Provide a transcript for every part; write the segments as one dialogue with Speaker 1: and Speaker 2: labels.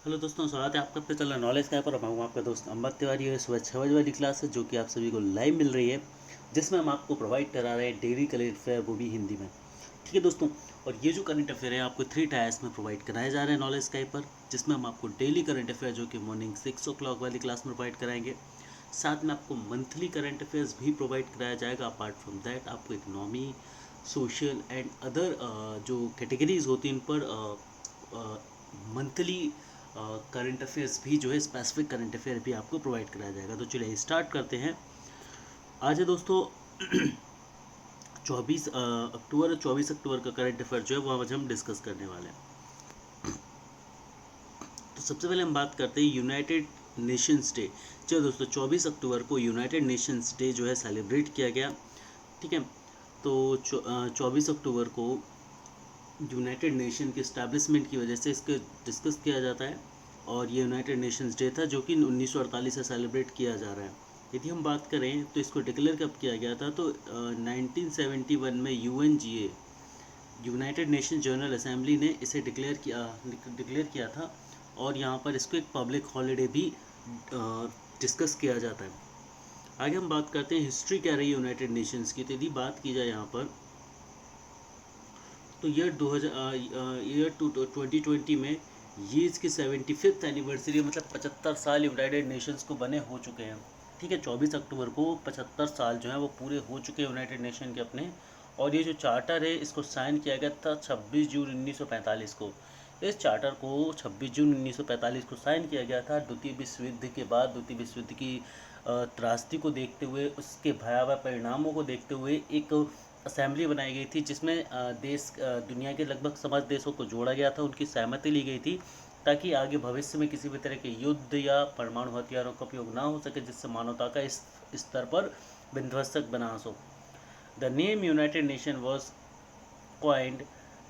Speaker 1: Hello दोस्तों, स्वागत है आपका अपने चैनल नॉलेज का पर। मैं हूँ आपका दोस्त अम्बत तिवारी। है सुबह 6 बजे वाली क्लास है जो कि आप सभी को लाइव मिल रही है, जिसमें हम आपको प्रोवाइड करा रहे हैं डेली करंट अफेयर, वो भी हिंदी में। ठीक है दोस्तों, और ये जो करंट अफेयर है आपको 3 टायर्स में प्रोवाइड कराए जा रहे हैं नॉलेज का पर, जिसमें हम आपको डेली करंट अफेयर जो कि मॉर्निंग 6 o'clock वाली क्लास में प्रोवाइड कराएंगे। साथ में आपको मंथली करंट अफेयर्स भी प्रोवाइड कराया जाएगा। अपार्ट फ्रॉम दैट आपको इकोनॉमी, सोशल एंड अदर जो कैटेगरीज होती हैं इन पर मंथली करंट अफेयर्स भी जो है, स्पेसिफिक करंट अफेयर भी आपको प्रोवाइड कराया जाएगा। तो चलिए स्टार्ट करते हैं। आज है दोस्तों 24 अक्टूबर और 24 अक्टूबर का करंट अफेयर जो है वो आज हम डिस्कस करने वाले हैं। तो सबसे पहले हम बात करते हैं यूनाइटेड नेशंस डे। चलो दोस्तों, 24 अक्टूबर को यूनाइटेड नेशंस डे जो है सेलिब्रेट किया गया। ठीक है, तो 24 अक्टूबर को यूनाइटेड नेशन के इस्टेब्लिशमेंट की वजह से इसको डिस्कस किया जाता है, और ये यूनाइटेड नेशंस डे था जो कि 1948 से सेलिब्रेट किया जा रहा है। यदि हम बात करें तो इसको डिक्लेयर कब किया गया था, तो 1971 में UNGA, United nation general assembly ने इसे डिक्लेयर किया था, और यहाँ पर इसको एक पब्लिक हॉलीडे भी डिस्कस किया जाता है। आगे हम बात करते हैं हिस्ट्री क्या रही है यूनाइटेड नेशंस की। तो यदि बात की जाए यहाँ पर, तो ईयर 2020 में ये इसकी 75th एनिवर्सरी, मतलब 75 साल यूनाइटेड नेशंस को बने हो चुके हैं। ठीक है, 24 अक्टूबर को 75 साल जो हैं वो पूरे हो चुके हैं यूनाइटेड नेशन के अपने। और ये जो चार्टर है इसको साइन किया गया था 26 जून 1945 को। इस चार्टर को 26 जून 1945 को साइन किया गया था। द्वितीय विश्व युद्ध के बाद, द्वितीय विश्व युद्ध की त्रासदी को देखते हुए, उसके भयावह परिणामों को देखते हुए एक असेंबली बनाई गई थी, जिसमें दुनिया के लगभग समस्त देशों को जोड़ा गया था, उनकी सहमति ली गई थी, ताकि आगे भविष्य में किसी भी तरह के युद्ध या परमाणु हथियारों का उपयोग ना हो सके, जिससे मानवता का इस स्तर पर विध्वंसक बना so. The name United Nation was coined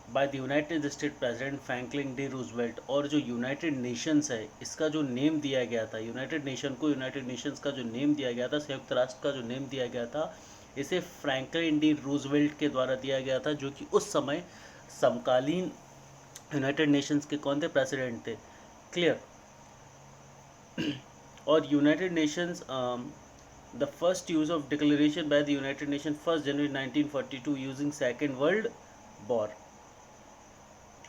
Speaker 1: by the United State President Franklin D Roosevelt. और जो यूनाइटेड नेशंस है, इसका जो नेम दिया गया था, यूनाइटेड नेशन को, यूनाइटेड नेशंस का जो नेम दिया गया था, संयुक्त राष्ट्र का जो नेम दिया गया था, इसे फ्रैंकलिन डी रूजवेल्ट के द्वारा दिया गया था, जो कि उस समय समकालीन यूनाइटेड नेशंस के कौन थे, प्रेसिडेंट थे। क्लियर। और United Nations the first use of declaration bye the United nation 1 January 1942 using second world war.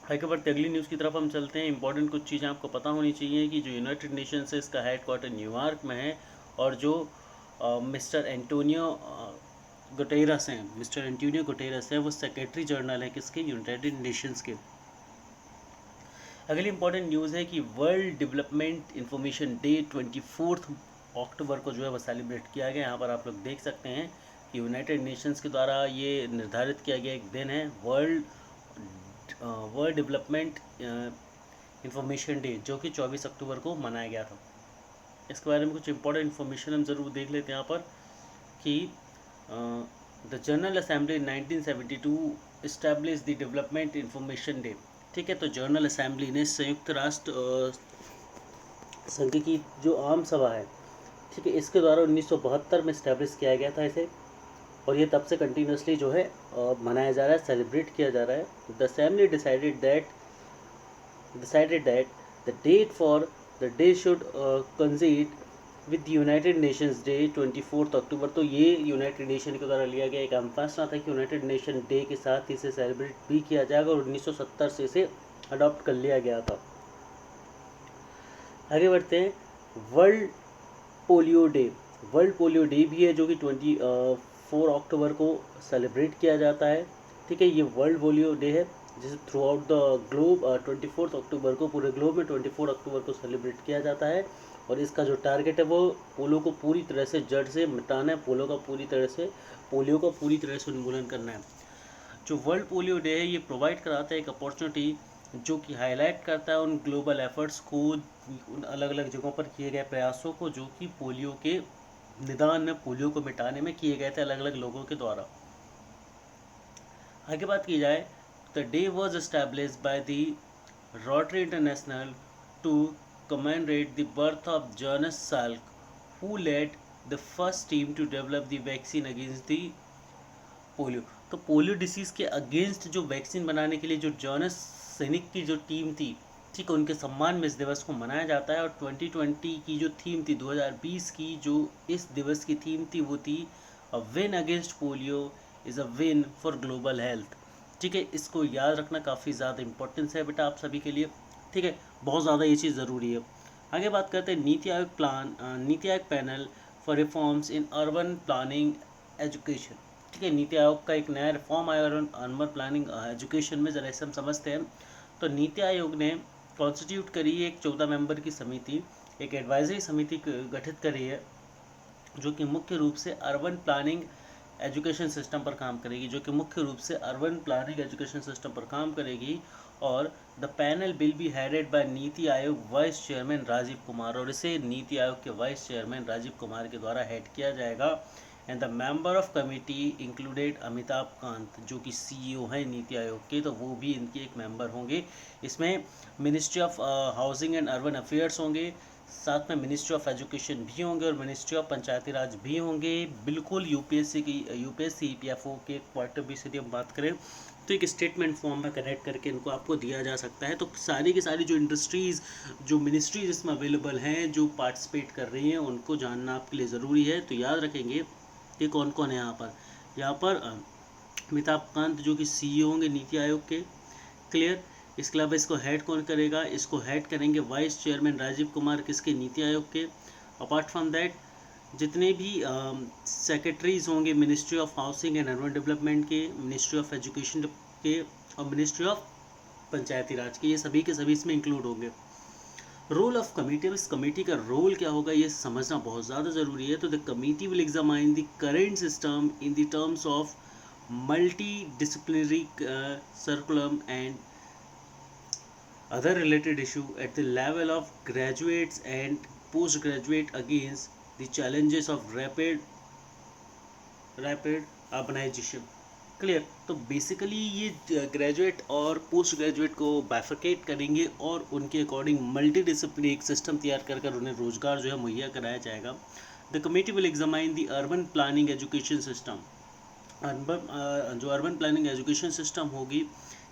Speaker 1: आगे बढ़ते अगली न्यूज़ की तरफ हम चलते हैं। इंपॉर्टेंट कुछ चीज़ें आपको पता होनी चाहिए कि जो यूनाइटेड नेशंस है इसका हेडक्वार्टर न्यूयॉर्क में है, और जो मिस्टर एंटोनियो गुटेरस हैं वो सेक्रेटरी जनरल है किसके, यूनाइटेड नेशंस के। अगली इंपॉर्टेंट न्यूज़ है कि वर्ल्ड डेवलपमेंट इंफॉर्मेशन डे 24 अक्टूबर को जो है वो सेलिब्रेट किया गया। यहाँ पर आप लोग देख सकते हैं कि यूनाइटेड नेशंस के द्वारा ये निर्धारित किया गया एक दिन है, वर्ल्ड डेवलपमेंट इंफॉर्मेशन डे, जो कि 24 अक्टूबर को मनाया गया था। इसके बारे में कुछ इंपॉर्टेंट इन्फॉर्मेशन हम ज़रूर देख लेते हैं यहाँ पर कि the general assembly 1972 establish the development information day. ठीक है, तो जनरल असेंबली ने, संयुक्त राष्ट्र संघ की जो आम सभा है, ठीक है, इसके द्वारा 1972 में इस्टेब्लिश किया गया था इसे, और ये तब से कंटिन्यूसली जो है मनाया जा रहा है, सेलिब्रेट किया जा रहा है। The assembly decided that the date for the day should coincide with United Nations day 24 अक्टूबर। तो ये यूनाइटेड नेशन के द्वारा लिया गया एक अहम फैसला था कि यूनाइटेड नेशन डे के साथ इसे सेलिब्रेट भी किया जाएगा, और 1970 से इसे अडॉप्ट कर लिया गया था। आगे बढ़ते हैं। World polio day, world polio day भी है जो कि 24 अक्टूबर को सेलिब्रेट किया जाता है। ठीक है, ये वर्ल्ड पोलियो डे है जिसे थ्रू आउट द ग्लोब 24 अक्टूबर को, पूरे ग्लोब में 24 अक्टूबर को सेलिब्रेट किया जाता है। और इसका जो टारगेट है वो पोलियो को पूरी तरह से जड़ से मिटाना है, पोलियो का पूरी तरह से उन्मूलन करना है। जो वर्ल्ड पोलियो डे है ये प्रोवाइड कराता है एक अपॉर्चुनिटी, जो कि हाईलाइट करता है उन ग्लोबल एफर्ट्स को, उन अलग अलग जगहों पर किए गए प्रयासों को, जो कि पोलियो के निदान में, पोलियो को मिटाने में किए गए थे अलग अलग लोगों के द्वारा। आगे बात की जाए, the day was established by the Rotary International to commemorate the birth of Jonas Salk, who led the first team to develop the vaccine against the polio. तो पोलियो डिसीज़ के अगेंस्ट जो वैक्सीन बनाने के लिए जो Jonas सैनिक की जो टीम थी, ठीक है, उनके सम्मान में इस दिवस को मनाया जाता है। और 2020 की जो थीम थी, 2020 की जो इस दिवस की थीम थी, वो थी a win against polio is a win for global health. ठीक है, इसको याद रखना काफ़ी ज़्यादा इंपॉर्टेंस है बेटा आप सभी के लिए। ठीक है, बहुत ज़्यादा ये चीज़ ज़रूरी है। आगे बात करते हैं NITI Aayog panel for reforms in urban planning education. ठीक है, नीति आयोग का एक नया रिफॉर्म आया अर्बन प्लानिंग एजुकेशन में, ज़रा इसे हम समझते हैं। तो नीति आयोग ने कॉन्स्टिट्यूट करी है एक 14 मेंबर की समिति, एक एडवाइजरी समिति गठित करी है, जो कि मुख्य रूप से अर्बन प्लानिंग एजुकेशन सिस्टम पर काम करेगी, और the panel will be headed by NITI Aayog vice chairman Rajiv Kumar, और इसे नीति आयोग के वाइस चेयरमैन राजीव कुमार के द्वारा हेड किया जाएगा। And the member of committee included Amitabh Kant, जो कि सीईओ हैं नीति आयोग के, तो वो भी इनके एक मेंबर होंगे। इसमें ministry of housing and urban affairs होंगे, साथ में मिनिस्ट्री ऑफ एजुकेशन भी होंगे, और मिनिस्ट्री ऑफ पंचायती राज भी होंगे। बिल्कुल यूपीएससी ईपीएफओ के पॉइंट ऑफ व्यू से हम बात करें तो एक स्टेटमेंट फॉर्म में कनेक्ट करके इनको आपको दिया जा सकता है। तो सारी की सारी जो इंडस्ट्रीज़, जो मिनिस्ट्रीज इसमें अवेलेबल हैं, जो पार्टिसिपेट कर रही हैं, उनको जानना आपके लिए ज़रूरी है। तो याद रखेंगे कि कौन कौन है यहाँ पर अमिताभ कांत जो कि सीईओ होंगे नीति आयोग के। क्लियर। इसके अलावा इसको हेड कौन करेगा? इसको हेड करेंगे वाइस चेयरमैन राजीव कुमार, किसके? नीति आयोग के। अपार्ट फ्रॉम दैट जितने भी सेक्रेटरीज होंगे ministry of housing and urban development के, मिनिस्ट्री ऑफ एजुकेशन के, और मिनिस्ट्री ऑफ पंचायती राज के, ये सभी के सभी इसमें इंक्लूड होंगे। रोल ऑफ कमेटी, इस कमेटी का रोल क्या होगा ये समझना बहुत ज़्यादा ज़रूरी है। तो the committee will examine the current system in the terms of multi disciplinary सर्कुलम and other related issue at the level of graduates and postgraduate against the challenges of rapid urbanization। Clear. तो basically ये graduate और post graduate को bifurcate करेंगे और उनके according multi discipline एक system तैयार कर उन्हें रोजगार जो है मुहैया कराया जाएगा। The committee will examine the urban planning education system, जो अर्बन प्लानिंग एजुकेशन सिस्टम होगी।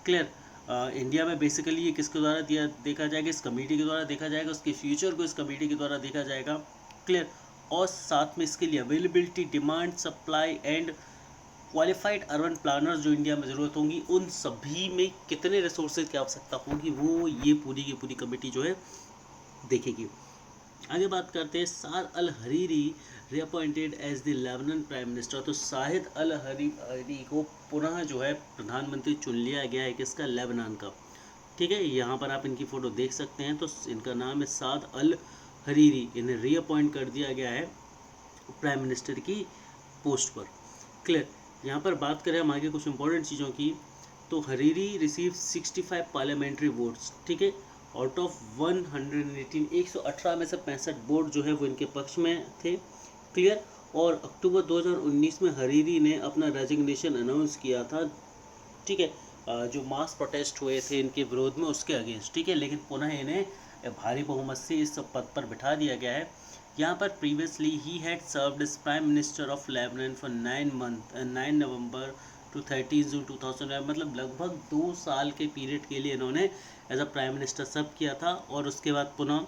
Speaker 1: क्लियर। इंडिया में बेसिकली ये किसके द्वारा देखा जाएगा? इस कमेटी के द्वारा देखा जाएगा, उसके फ्यूचर को इस कमेटी के द्वारा देखा जाएगा। क्लियर। और साथ में इसके लिए availability, demand, supply and qualified urban planners जो इंडिया में ज़रूरत होंगी, उन सभी में कितने रिसोर्सेज की आवश्यकता होगी, वो ये पूरी की पूरी कमेटी जो है देखेगी। आगे बात करते हैं Saad al Hariri reappointed as the Lebanon prime minister. तो साहिद अल हरीरी को पुनः जो है प्रधानमंत्री चुन लिया गया है, किसका? लेबनान का। ठीक है, यहाँ पर आप इनकी फ़ोटो देख सकते हैं। तो इनका नाम है साद अल हरीरी, इन्हें रीअपॉइंट कर दिया गया है प्राइम मिनिस्टर की पोस्ट पर। क्लियर। यहाँ पर बात करें हम आगे कुछ इंपॉर्टेंट चीज़ों की, तो हरीरी रिसीव 65 पार्लियामेंट्री वोट्स। ठीक है, आउट ऑफ 118, 118 में से 65 वोट जो है वो इनके पक्ष में थे। क्लियर। और अक्टूबर 2019 में हरीरी ने अपना रेजिग्नेशन अनाउंस किया था। ठीक है, जो मास प्रोटेस्ट हुए थे इनके विरोध में, उसके अगेंस्ट। ठीक है, लेकिन पुनः इन्हें भारी बहुमत से इस पद पर बिठा दिया गया है। यहाँ पर प्रीवियसली ही had served as prime minister of Lebanon for 9 November to 13 June 2011, मतलब लगभग 2 साल के पीरियड के लिए इन्होंने एज अ प्राइम मिनिस्टर सर्व किया था। और उसके बाद पुनः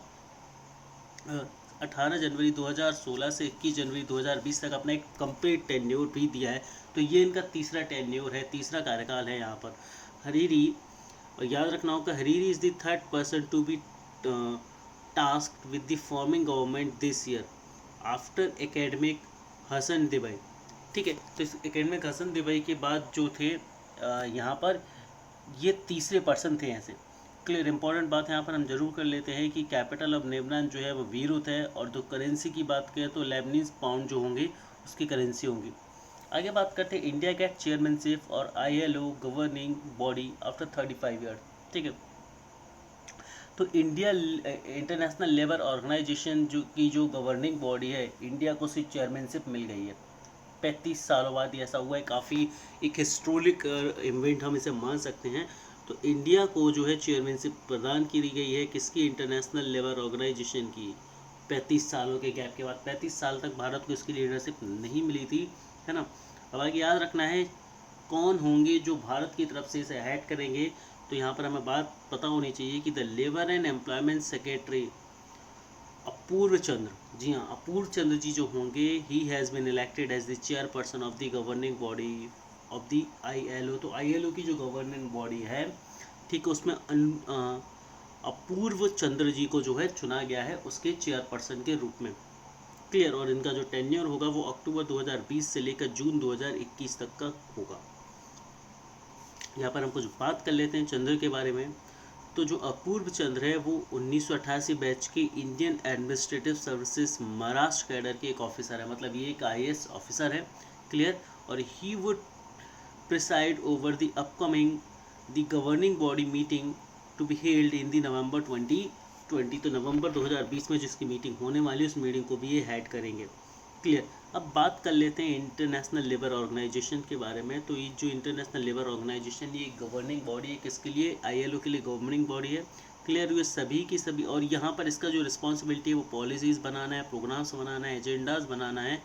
Speaker 1: 18 जनवरी 2016 से 21 जनवरी 2020 तक अपना एक कंप्लीट टेन्योर भी दिया है। तो ये इनका तीसरा टेन्योर है, तीसरा कार्यकाल है यहाँ पर हरीरी। और याद रखना होगा Hariri is the third person to be tasked with the forming government this year after academic Hassan Diab. ठीक है, तो इस एकेडमिक हसन दिबई के बाद जो थे यहाँ पर ये तीसरे पर्सन थे ऐसे। क्लियर। इंपॉर्टेंट बात यहाँ पर हम जरूर कर लेते हैं कि कैपिटल ऑफ लेबनान जो है वो बीरूत है, और जो करेंसी की बात करें तो लेबनीज पाउंड जो होंगे उसकी करेंसी होंगी। आगे बात करते हैं इंडिया गेट चेयरमैनशिप और ILO governing body after 35 year. ठीक है, तो इंडिया इंटरनेशनल लेबर ऑर्गेनाइजेशन जो गवर्निंग बॉडी है, इंडिया को उसकी चेयरमैनशिप मिल गई है 35 सालों बाद। ये ऐसा हुआ है, काफ़ी एक हिस्टोरिक इवेंट हम इसे मान सकते हैं। तो इंडिया को जो है चेयरमैनशिप प्रदान की गई है किसकी? इंटरनेशनल लेबर ऑर्गेनाइजेशन की। 35 सालों के गैप के बाद, 35 साल तक भारत को इसकी लीडरशिप नहीं मिली थी, है ना। अब आगे याद रखना है कौन होंगे जो भारत की तरफ से इसे हेड करेंगे। तो यहाँ पर हमें बात पता होनी चाहिए कि the labour and employment secretary Apurva Chandra, ji हाँ अपूर्व चंद्र जी जो होंगे, he has been elected as the chairperson of the governing body of the ILO। तो ILO की जो गवर्निंग बॉडी है, ठीक है, उसमें अपूर्व चंद्र जी को जो है चुना गया है उसके चेयरपर्सन के रूप में। क्लियर। और इनका जो टेन्योर होगा वो अक्टूबर 2020 से लेकर जून 2021 तक का होगा। यहाँ पर हम कुछ बात कर लेते हैं चंद्र के बारे में। तो जो अपूर्व चंद्र है वो 1988 बैच के Indian administrative services Maharashtra cadre के एक ऑफिसर है, मतलब ये एक IAS ऑफिसर है। क्लियर। और he would preside over the upcoming the governing body meeting to be held in the November 2020। तो नवंबर 2020 में जिसकी मीटिंग होने वाली है उस मीटिंग को भी ये हेड करेंगे। क्लियर। अब बात कर लेते हैं इंटरनेशनल लेबर ऑर्गेनाइजेशन के बारे में। तो ये जो इंटरनेशनल लेबर ऑर्गेनाइजेशन, ये गवर्निंग बॉडी है किसके लिए, ILO के लिए गवर्निंग बॉडी है। क्लियर। ये सभी की सभी, और यहाँ पर इसका जो रिस्पॉन्सिबिलिटी है वो पॉलिसीज़ बनाना है, प्रोग्राम्स बनाना है, एजेंडाज बनाना है,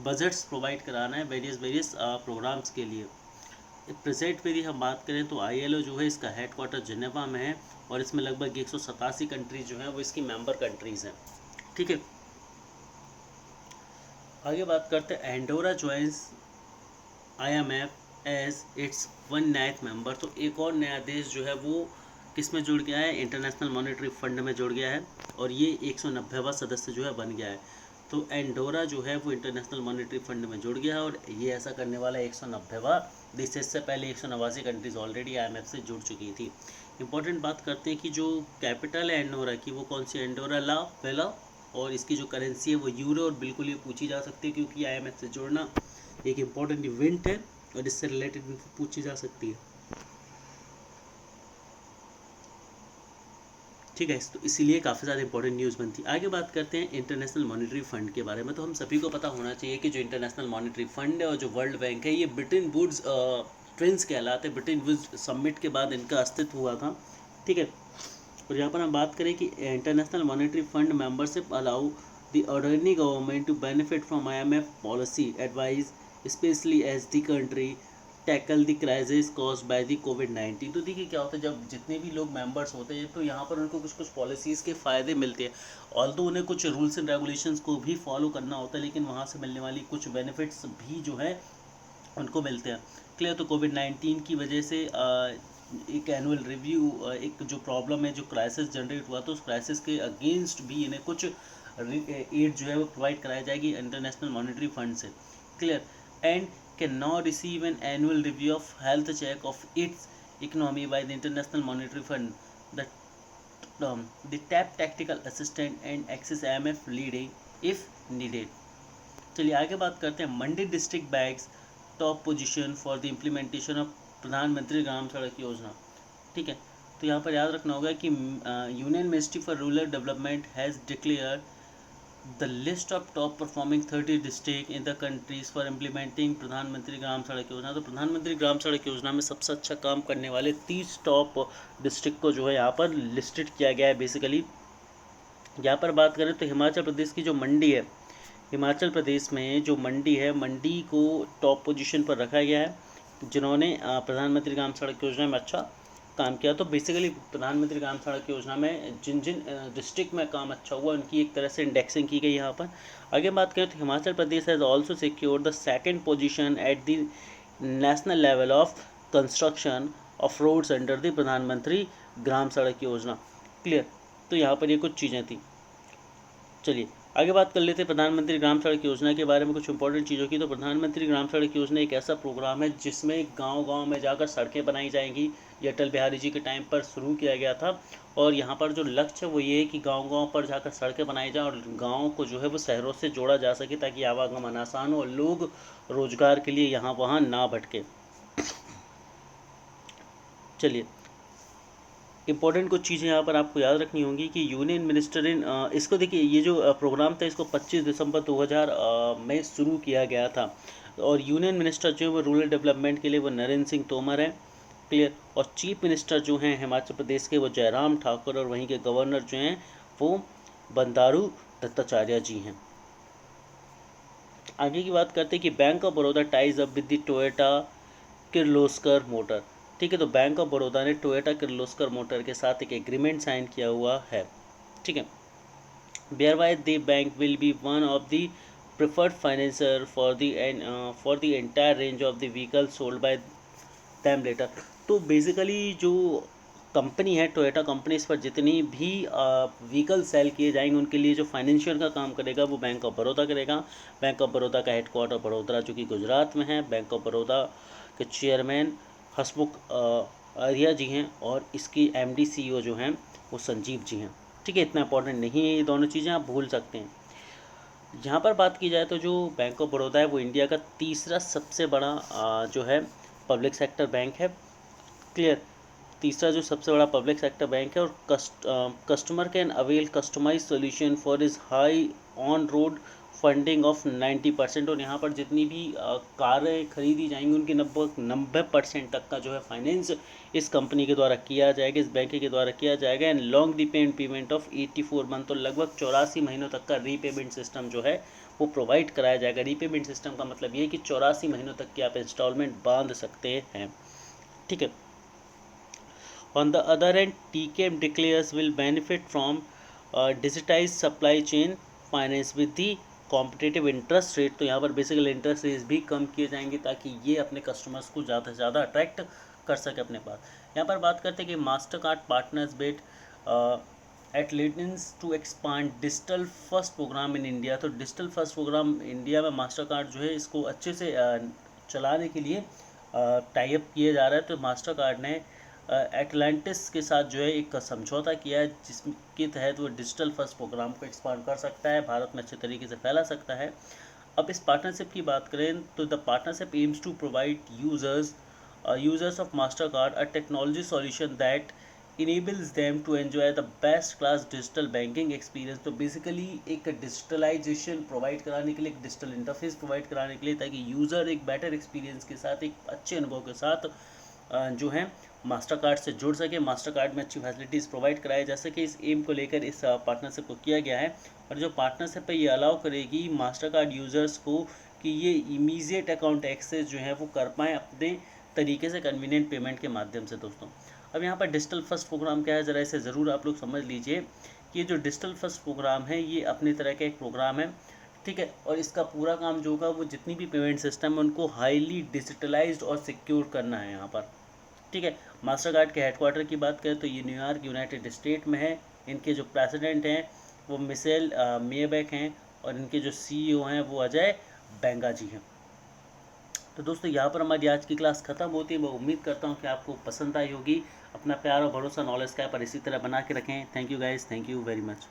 Speaker 1: बजट्स प्रोवाइड कराना है वेरियस प्रोग्राम्स के लिए। प्रेजेंट में यदि हम बात करें तो ILO जो है इसका हेडक्वार्टर जिनेवा में है और इसमें लगभग 187 कंट्रीज जो हैं वो इसकी मेंबर कंट्रीज़ हैं। ठीक है। आगे बात करते हैं Andorra joins IMF as its 1/9 member. तो एक और नया देश जो है वो किस में जुड़ गया है, इंटरनेशनल मॉनेटरी फंड में जुड़ गया है और ये 190वां सदस्य जो है बन गया है। तो एंडोरा जो है वो इंटरनेशनल मॉनेटरी फंड में जुड़ गया है और ये ऐसा करने वाला 190वां देश। इससे पहले 189 कंट्रीज ऑलरेडी IMF से जुड़ चुकी थी। इंपॉर्टेंट बात करते हैं कि जो कैपिटल है एंडोरा की वो कौन सी, एंडोरा ला वेला, और इसकी जो करेंसी है वो यूरो। और बिल्कुल ये पूछी जा सकती है क्योंकि IMF से जुड़ना एक इम्पॉर्टेंट इवेंट है और इससे रिलेटेड इन्फो पूछी जा सकती है। ठीक है, तो इसीलिए काफ़ी ज़्यादा इंपॉर्टेंट न्यूज़ बनती है। आगे बात करते हैं इंटरनेशनल मॉनेटरी फंड के बारे में। तो हम सभी को पता होना चाहिए कि जो इंटरनेशनल मॉनेटरी फंड है और जो वर्ल्ड बैंक है ये ब्रिटेन वुड्स ट्विंस कहलाते हैं। ब्रिटेन वुड्स समिट के बाद इनका अस्तित्व हुआ था। ठीक है। और यहाँ पर हम बात करें कि International monetary Fund membership allow the Jordanian government to benefit from IMF policy advice especially as the country tackle the crisis caused by the COVID-19। तो देखिए क्या होता है, जब जितने भी लोग मेंबर्स होते हैं तो यहाँ पर उनको कुछ कुछ पॉलिसीज़ के फ़ायदे मिलते हैं। ऑल्दो उन्हें कुछ रूल्स एंड रेगुलेशंस को भी फॉलो करना होता है, लेकिन वहाँ से मिलने वाली कुछ बेनिफिट्स भी जो है उनको मिलते हैं। क्लियर। तो COVID-19 की वजह से एक एनुअल रिव्यू, एक जो प्रॉब्लम है, जो क्राइसिस जनरेट हुआ, तो उस क्राइसिस के अगेंस्ट भी इन्हें कुछ एड जो है वो प्रोवाइड कराई जाएगी इंटरनेशनल मॉनेटरी फंड से। Clear. And can now receive an annual review of health check of its economy by the international monetary fund, the tap technical assistant and access IMF lending if needed. चलिए आगे बात करते हैं Mandi district banks top position for the implementation of Pradhanmantri Gram सड़क योजना। ठीक है। तो यहाँ पर याद रखना होगा कि union ministry for rural development has declare the list of top performing 30 district in the countries for implementing प्रधानमंत्री ग्राम सड़क योजना। तो प्रधानमंत्री ग्राम सड़क योजना में सबसे अच्छा काम करने वाले 30 टॉप डिस्ट्रिक्ट को जो है यहाँ पर लिस्टेड किया गया है। बेसिकली यहाँ पर बात करें तो हिमाचल प्रदेश की जो मंडी है, हिमाचल प्रदेश में जो मंडी है, मंडी को टॉप पोजीशन पर रखा गया है जिन्होंने प्रधानमंत्री ग्राम सड़क योजना में अच्छा काम किया। तो बेसिकली प्रधानमंत्री ग्राम सड़क योजना में जिन जिन डिस्ट्रिक्ट में काम अच्छा हुआ उनकी एक तरह से इंडेक्सिंग की गई यहाँ पर। आगे बात करें तो Himachal Pradesh has also secured the second position at the national level of construction of roads under the Pradhanmantri Gram सड़क योजना। क्लियर। तो यहाँ पर ये कुछ चीज़ें थी। चलिए आगे बात कर लेते हैं प्रधानमंत्री ग्राम सड़क योजना के बारे में, कुछ इंपॉर्टेंट चीज़ों की। तो प्रधानमंत्री ग्राम सड़क योजना एक ऐसा प्रोग्राम है जिसमें गांव-गांव में जाकर सड़कें बनाई जाएंगी। ये अटल बिहारी जी के टाइम पर शुरू किया गया था और यहाँ पर जो लक्ष्य है वो ये है कि गांव-गांव पर जाकर सड़कें बनाई जाएँ और गाँव को जो है वो शहरों से जोड़ा जा सके ताकि आवागमन आसान हो और लोग रोजगार के लिए यहाँ वहाँ ना भटके। चलिए इंपॉर्टेंट कुछ चीज़ें यहाँ पर आपको याद रखनी होंगी कि यूनियन मिनिस्टर इन इसको देखिए, ये जो प्रोग्राम था इसको 25 दिसंबर 2000 में शुरू किया गया था और यूनियन मिनिस्टर जो है वो रूरल डेवलपमेंट के लिए वो नरेंद्र सिंह तोमर हैं। क्लियर। और चीफ मिनिस्टर जो हैं हिमाचल प्रदेश के वो जयराम ठाकुर और वहीं के गवर्नर जो हैं वो बंडारू दत्ताचार्य जी हैं। आगे की बात करते हैं कि bank of Baroda ties up with the Toyota Kirloskar motor. ठीक है। तो बैंक ऑफ बड़ौदा ने टोयोटा किर्लोस्कर मोटर के साथ एक एग्रीमेंट साइन किया हुआ है, ठीक है। whereby the bank will be one of the preferred financier for the entire range of the vehicles sold by them later। तो बेसिकली जो कंपनी है टोयोटा कंपनी, इस पर जितनी भी व्हीकल सेल किए जाएंगे उनके लिए जो फाइनेंशियल का काम करेगा वो बैंक ऑफ बड़ौदा करेगा। बैंक ऑफ बड़ौदा का हेडक्वार्टर बड़ोदरा जो कि गुजरात में है। बैंक ऑफ बड़ौदा के चेयरमैन हसमुख आर्या जी हैं और इसकी एमडी सीईओ जो हैं वो संजीव जी हैं, ठीक है। इतना इंपॉर्टेंट नहीं है, ये दोनों चीज़ें आप भूल सकते हैं। यहाँ पर बात की जाए तो जो बैंक ऑफ बड़ौदा है वो इंडिया का तीसरा सबसे बड़ा जो है पब्लिक सेक्टर बैंक है, क्लियर। तीसरा जो सबसे बड़ा पब्लिक सेक्टर बैंक है और customer can avail customise solution for is high on road funding of 90%। और यहाँ पर जितनी भी कारें खरीदी जाएंगी उनकी 90% तक का जो है फाइनेंस इस कंपनी के द्वारा किया जाएगा, इस बैंक के द्वारा किया जाएगा। And long payment of 84 month, तो लगभग 84 महीनों तक का रीपेमेंट सिस्टम जो है वो प्रोवाइड कराया जाएगा। रीपेमेंट सिस्टम का मतलब ये कि 84 महीनों तक की आप इंस्टॉलमेंट बांध सकते हैं, ठीक है। On the other hand, TKM declares will benefit from digitized supply chain finance with the competitive interest rate. तो यहाँ पर बेसिकली इंटरेस्ट रेट भी कम किए जाएंगे ताकि ये अपने कस्टमर्स को ज़्यादा से ज़्यादा अट्रैक्ट कर सके अपने पास। यहाँ पर बात करते हैं कि मास्टर कार्ड पार्टनर्स बेट एट लेटेंस to expand digital first program in India. तो डिजिटल फर्स्ट प्रोग्राम इंडिया में मास्टर कार्ड जो है इसको अच्छे से चलाने के लिए टाई अप किया जा रहा है। तो मास्टर कार्ड ने एटलांटिस के साथ जो है एक समझौता किया है जिसके तहत वो डिजिटल फर्स्ट प्रोग्राम को एक्सपांड कर सकता है, भारत में अच्छे तरीके से फैला सकता है। अब इस पार्टनरशिप की बात करें तो the partnership aims to provide users of Mastercard a technology solution that enables them to enjoy the best class digital banking experience. तो बेसिकली एक डिजिटलाइजेशन प्रोवाइड कराने के लिए, एक डिजिटल इंटरफेस प्रोवाइड कराने के लिए ताकि यूज़र एक बेटर एक्सपीरियंस के साथ, एक अच्छे अनुभव के साथ जो है मास्टर कार्ड से जुड़ सके, मास्टर कार्ड में अच्छी फैसिलिटीज़ प्रोवाइड कराए जा सके। इस एम को लेकर इस पार्टनरशिप को किया गया है। और जो पार्टनरशिप है ये अलाउ करेगी मास्टर कार्ड यूज़र्स को कि ये इमीडिएट अकाउंट एक्सेस जो है वो कर पाएँ अपने तरीके से, कन्वीनियंट पेमेंट के माध्यम से। दोस्तों अब यहाँ पर डिजिटल फर्स्ट प्रोग्राम क्या है, ज़रा इसे ज़रूर आप लोग समझ लीजिए कि ये जो डिजिटल फर्स्ट प्रोग्राम है ये अपनी तरह का एक प्रोग्राम है, ठीक है। और इसका पूरा काम जो होगा वो जितनी भी पेमेंट सिस्टम है उनको हाईली डिजिटलाइज्ड और सिक्योर करना है यहाँ पर, ठीक है। मास्टर कार्ड के हेडक्वार्टर की बात करें तो ये न्यूयॉर्क यूनाइटेड स्टेट में है। इनके जो प्रेसिडेंट हैं वो मिशेल मेयरबैक हैं और इनके जो सीईओ हैं वो अजय बेंगा जी हैं। तो दोस्तों यहाँ पर हमारी आज की क्लास ख़त्म होती है। मैं उम्मीद करता हूँ कि आपको पसंद आई होगी। अपना प्यार और भरोसा नॉलेज का पर इसी तरह बना के रखें। Thank you guys, thank you very much.